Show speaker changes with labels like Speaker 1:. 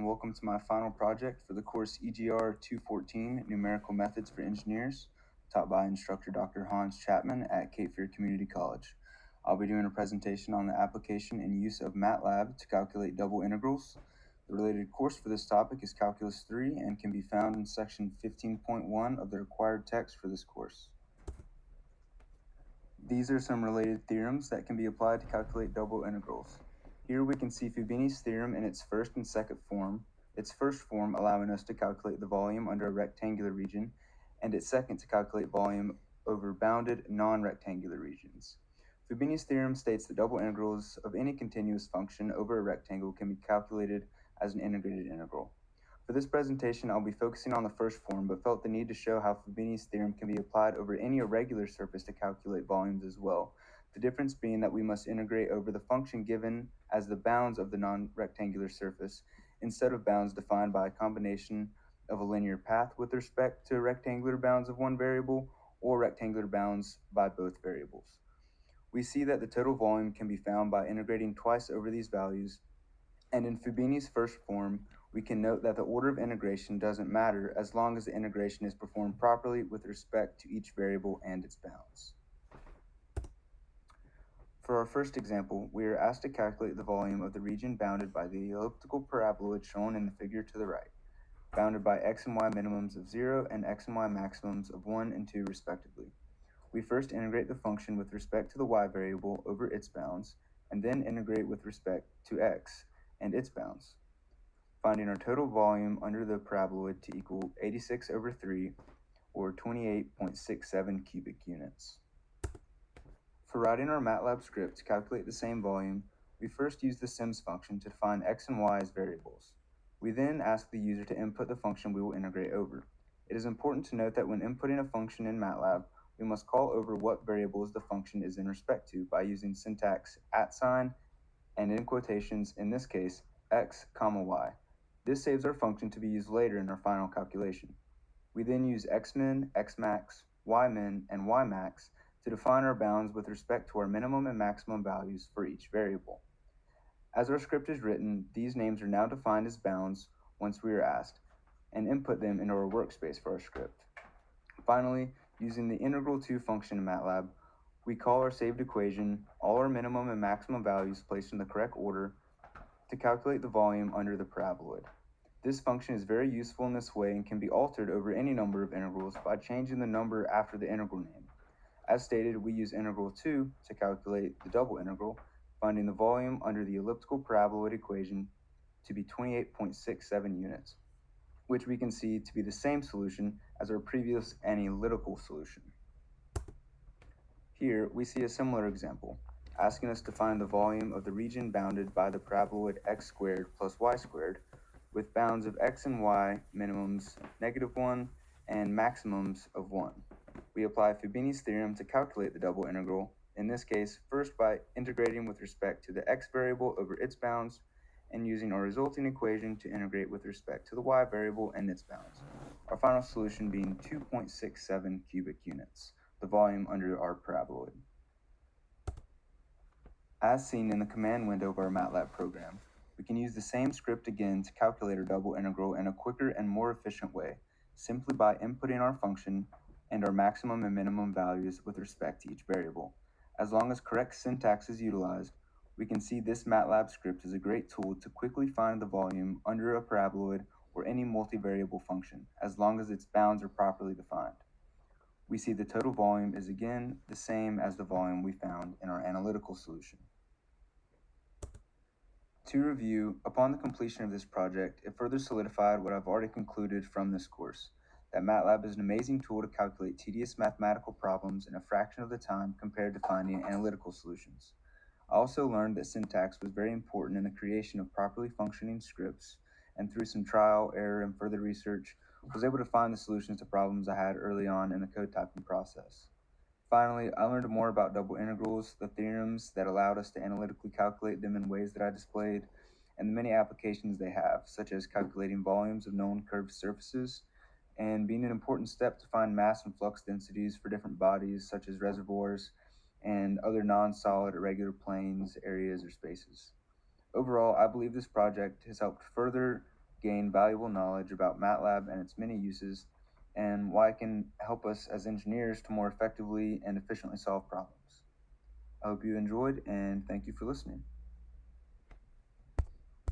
Speaker 1: Welcome to my final project for the course EGR 214, Numerical Methods for Engineers, taught by instructor Dr. Hans Chapman at Cape Fear Community College. I'll be doing a presentation on the application and use of MatLab to calculate double integrals. The related course for this topic is Calculus 3 and can be found in section 15.1 of the required text for this course. These are some related theorems that can be applied to calculate double integrals. Here we can see Fubini's theorem in its first and second form, its first form allowing us to calculate the volume under a rectangular region, and its second to calculate volume over bounded non-rectangular regions. Fubini's theorem states that double integrals of any continuous function over a rectangle can be calculated as an integrated integral. For this presentation, I'll be focusing on the first form, but felt the need to show how Fubini's theorem can be applied over any irregular surface to calculate volumes as well. The difference being that we must integrate over the function given as the bounds of the non-rectangular surface, instead of bounds defined by a combination of a linear path with respect to rectangular bounds of one variable or rectangular bounds by both variables. We see that the total volume can be found by integrating twice over these values, and in Fubini's first form, we can note that the order of integration doesn't matter as long as the integration is performed properly with respect to each variable and its bounds. For our first example, we are asked to calculate the volume of the region bounded by the elliptical paraboloid shown in the figure to the right, bounded by x and y minimums of 0 and x and y maximums of 1 and 2 respectively. We first integrate the function with respect to the y variable over its bounds, and then integrate with respect to x and its bounds, finding our total volume under the paraboloid to equal 86 over 3, or 28.67 cubic units. For writing our MATLAB script to calculate the same volume, we first use the sims function to define x and y as variables. We then ask the user to input the function we will integrate over. It is important to note that when inputting a function in MATLAB, we must call over what variables the function is in respect to by using syntax @ and in quotations, in this case, x, y. This saves our function to be used later in our final calculation. We then use xmin, xmax, ymin, and ymax to define our bounds with respect to our minimum and maximum values for each variable. As our script is written, these names are now defined as bounds once we are asked, and input them into our workspace for our script. Finally, using the integral2 function in MATLAB, we call our saved equation, all our minimum and maximum values placed in the correct order, to calculate the volume under the paraboloid. This function is very useful in this way and can be altered over any number of integrals by changing the number after the integral name. As stated, we use integral2 to calculate the double integral, finding the volume under the elliptical paraboloid equation to be 28.67 units, which we can see to be the same solution as our previous analytical solution. Here, we see a similar example, asking us to find the volume of the region bounded by the paraboloid x squared plus y squared, with bounds of x and y minimums -1 and maximums of 1. We apply Fubini's theorem to calculate the double integral, in this case, first by integrating with respect to the x variable over its bounds, and using our resulting equation to integrate with respect to the y variable and its bounds, our final solution being 2.67 cubic units, the volume under our paraboloid. As seen in the command window of our MATLAB program, we can use the same script again to calculate our double integral in a quicker and more efficient way, simply by inputting our function and our maximum and minimum values with respect to each variable. As long as correct syntax is utilized, we can see this MATLAB script is a great tool to quickly find the volume under a paraboloid or any multivariable function, as long as its bounds are properly defined. We see the total volume is again the same as the volume we found in our analytical solution. To review, upon the completion of this project, it further solidified what I've already concluded from this course, that MATLAB is an amazing tool to calculate tedious mathematical problems in a fraction of the time compared to finding analytical solutions. I also learned that syntax was very important in the creation of properly functioning scripts, and through some trial, error, and further research, was able to find the solutions to problems I had early on in the code typing process. Finally, I learned more about double integrals, the theorems that allowed us to analytically calculate them in ways that I displayed, and the many applications they have, such as calculating volumes of known curved surfaces, and being an important step to find mass and flux densities for different bodies, such as reservoirs and other non-solid irregular planes, areas, or spaces. Overall, I believe this project has helped further gain valuable knowledge about MATLAB and its many uses, and why it can help us as engineers to more effectively and efficiently solve problems. I hope you enjoyed, and thank you for listening.